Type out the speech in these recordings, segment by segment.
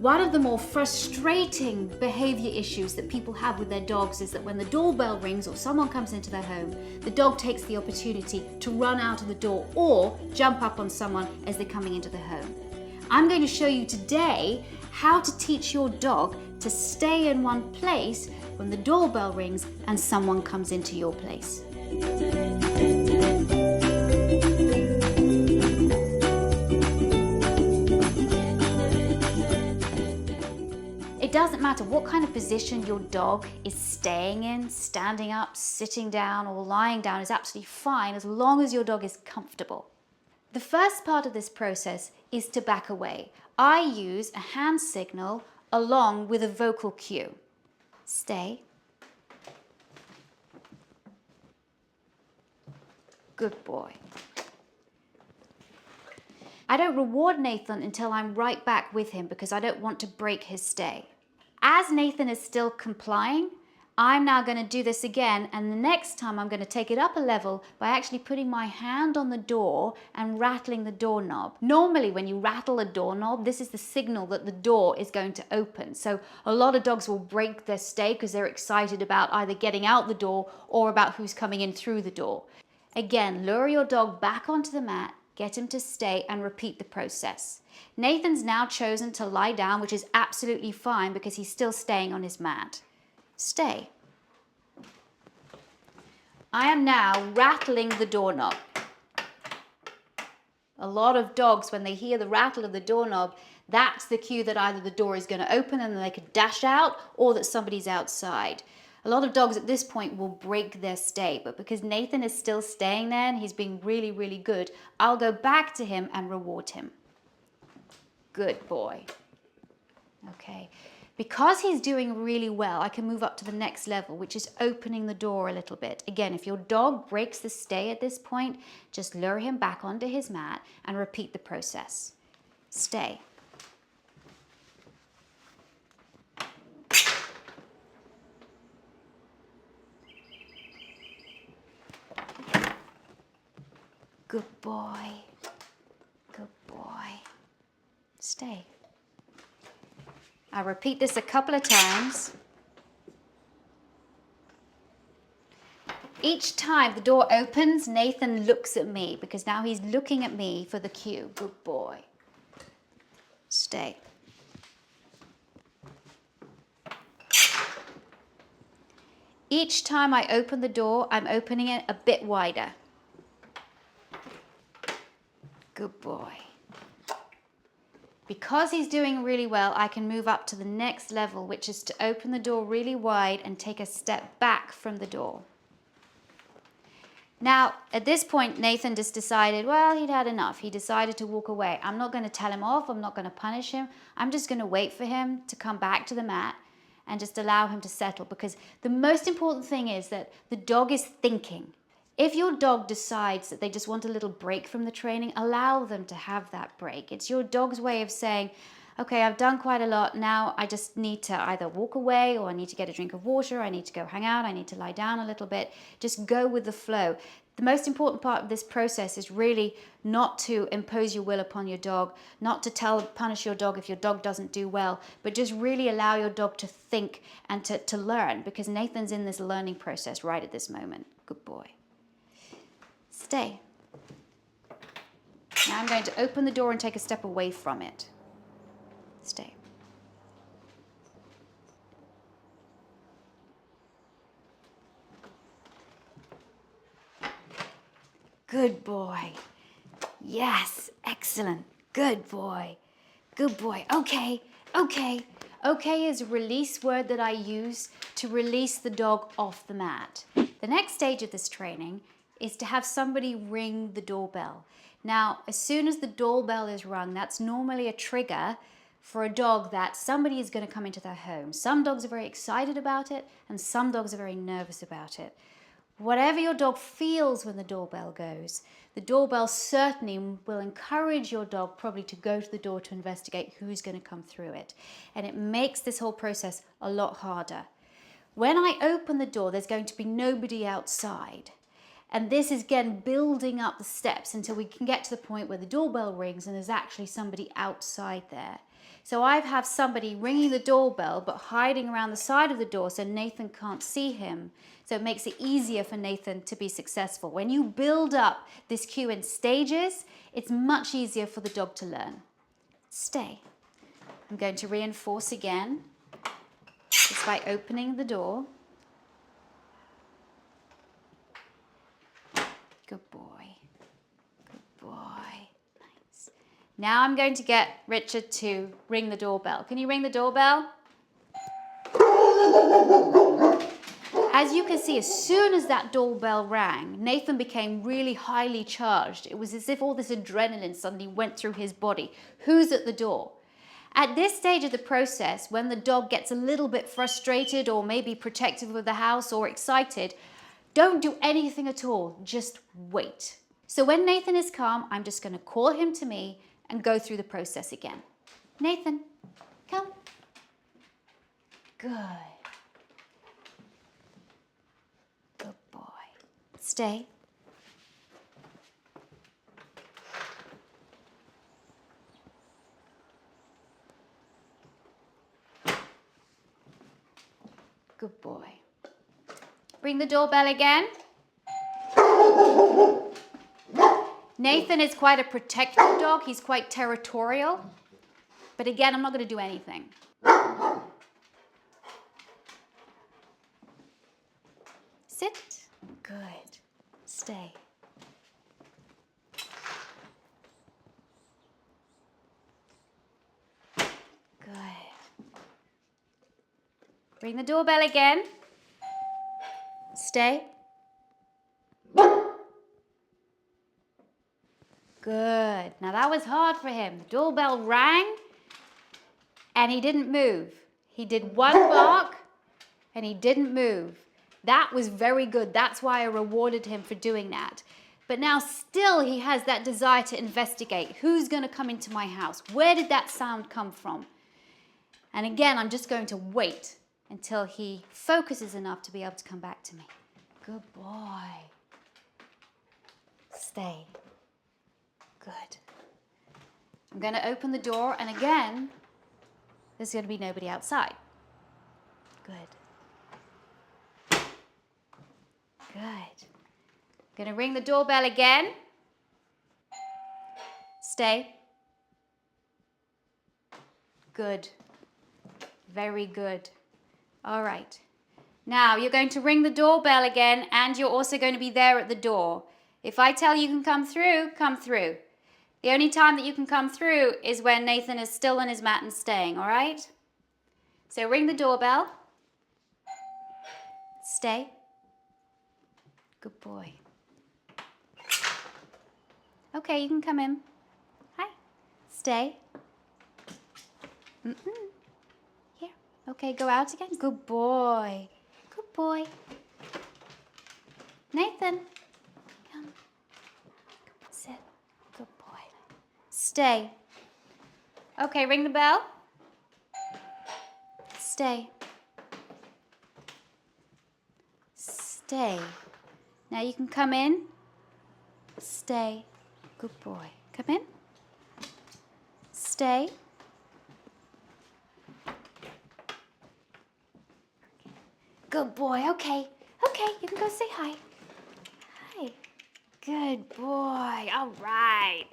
One of the more frustrating behavior issues that people have with their dogs is that when the doorbell rings or someone comes into their home, the dog takes the opportunity to run out of the door or jump up on someone as they're coming into the home. I'm going to show you today how to teach your dog to stay in one place when the doorbell rings and someone comes into your place. It doesn't matter what kind of position your dog is staying in, standing up, sitting down, or lying down is absolutely fine as long as your dog is comfortable. The first part of this process is to back away. I use a hand signal along with a vocal cue. Stay. Good boy. I don't reward Nathan until I'm right back with him because I don't want to break his stay. As Nathan is still complying, I'm now going to do this again, and the next time I'm going to take it up a level by actually putting my hand on the door and rattling the doorknob. Normally when you rattle a doorknob, this is the signal that the door is going to open. So a lot of dogs will break their stay because they're excited about either getting out the door or about who's coming in through the door. Again, lure your dog back onto the mat, get him to stay, and repeat the process. Nathan's now chosen to lie down, which is absolutely fine because he's still staying on his mat. Stay. I am now rattling the doorknob. A lot of dogs, when they hear the rattle of the doorknob, that's the cue that either the door is going to open and they could dash out, or that somebody's outside. A lot of dogs at this point will break their stay, but because Nathan is still staying there and he's being really, really good, I'll go back to him and reward him. Good boy. Okay. Because he's doing really well, I can move up to the next level, which is opening the door a little bit. Again, if your dog breaks the stay at this point, just lure him back onto his mat and repeat the process. Stay. Good boy. Good boy. Stay. I repeat this a couple of times. Each time the door opens, Nathan looks at me because now he's looking at me for the cue. Good boy. Stay. Each time I open the door, I'm opening it a bit wider. Good boy. Because he's doing really well, I can move up to the next level, which is to open the door really wide and take a step back from the door. Now, at this point, Nathan just decided, well, he'd had enough. He decided to walk away. I'm not going to tell him off. I'm not going to punish him. I'm just going to wait for him to come back to the mat and just allow him to settle, because the most important thing is that the dog is thinking. If your dog decides that they just want a little break from the training, allow them to have that break. It's your dog's way of saying, okay, I've done quite a lot. Now I just need to either walk away, or I need to get a drink of water. I need to go hang out. I need to lie down a little bit. Just go with the flow. The most important part of this process is really not to impose your will upon your dog, not to punish your dog if your dog doesn't do well, but just really allow your dog to think and to learn, because Nathan's in this learning process right at this moment. Good boy. Stay. Now I'm going to open the door and take a step away from it. Stay. Good boy. Yes, excellent. Good boy. Good boy. Okay, okay. Okay is a release word that I use to release the dog off the mat. The next stage of this training is to have somebody ring the doorbell. Now, as soon as the doorbell is rung, that's normally a trigger for a dog that somebody is going to come into their home. Some dogs are very excited about it, and some dogs are very nervous about it. Whatever your dog feels when the doorbell goes, the doorbell certainly will encourage your dog probably to go to the door to investigate who's going to come through it. And it makes this whole process a lot harder. When I open the door, there's going to be nobody outside. And this is again building up the steps until we can get to the point where the doorbell rings and there's actually somebody outside there. So I have somebody ringing the doorbell but hiding around the side of the door so Nathan can't see him. So it makes it easier for Nathan to be successful. When you build up this cue in stages, it's much easier for the dog to learn. Stay. I'm going to reinforce again, just by opening the door. Good boy. Good boy. Nice. Now I'm going to get Richard to ring the doorbell. Can you ring the doorbell? As you can see, as soon as that doorbell rang, Nathan became really highly charged. It was as if all this adrenaline suddenly went through his body. Who's at the door? At this stage of the process, when the dog gets a little bit frustrated or maybe protective of the house or excited, don't do anything at all, just wait. So when Nathan is calm, I'm just going to call him to me and go through the process again. Nathan, come. Good. Good boy. Stay. Good boy. Ring the doorbell again. Nathan is quite a protective dog. He's quite territorial. But again, I'm not going to do anything. Sit. Good. Stay. Good. Ring the doorbell again. Stay. Good. Now that was hard for him. The doorbell rang and he didn't move. He did one bark and he didn't move. That was very good. That's why I rewarded him for doing that. But now still he has that desire to investigate. Who's going to come into my house? Where did that sound come from? And again, I'm just going to wait until he focuses enough to be able to come back to me. Good boy. Stay. Good. I'm going to open the door, and again, there's going to be nobody outside. Good. Good. I'm going to ring the doorbell again. Stay. Good. Very good. All right. Now you're going to ring the doorbell again, and you're also going to be there at the door. If I tell you can come through, come through. The only time that you can come through is when Nathan is still on his mat and staying, all right? So ring the doorbell. Stay. Good boy. Okay, you can come in. Hi. Stay. Here. Okay, go out again. Good boy. Good boy. Nathan. Come. Sit. Good boy. Stay. Okay, ring the bell. Stay. Stay. Now you can come in. Stay. Good boy. Come in. Stay. Good boy. Okay. Okay, you can go say hi. Hi. Good boy. All right.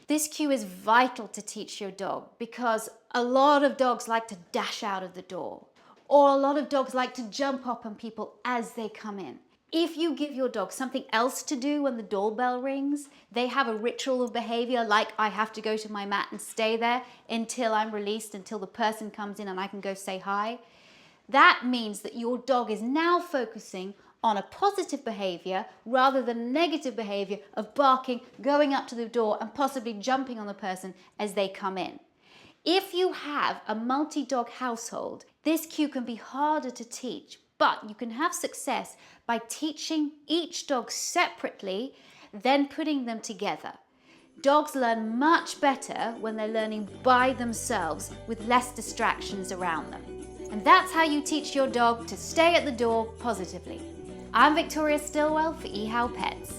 This cue is vital to teach your dog because a lot of dogs like to dash out of the door, or a lot of dogs like to jump up on people as they come in. If you give your dog something else to do when the doorbell rings, they have a ritual of behavior like I have to go to my mat and stay there until I'm released, until the person comes in and I can go say hi. That means that your dog is now focusing on a positive behavior rather than negative behavior of barking, going up to the door and possibly jumping on the person as they come in. If you have a multi-dog household, this cue can be harder to teach, but you can have success by teaching each dog separately, then putting them together. Dogs learn much better when they're learning by themselves with less distractions around them. And that's how you teach your dog to stay at the door positively. I'm Victoria Stilwell for eHow Pets.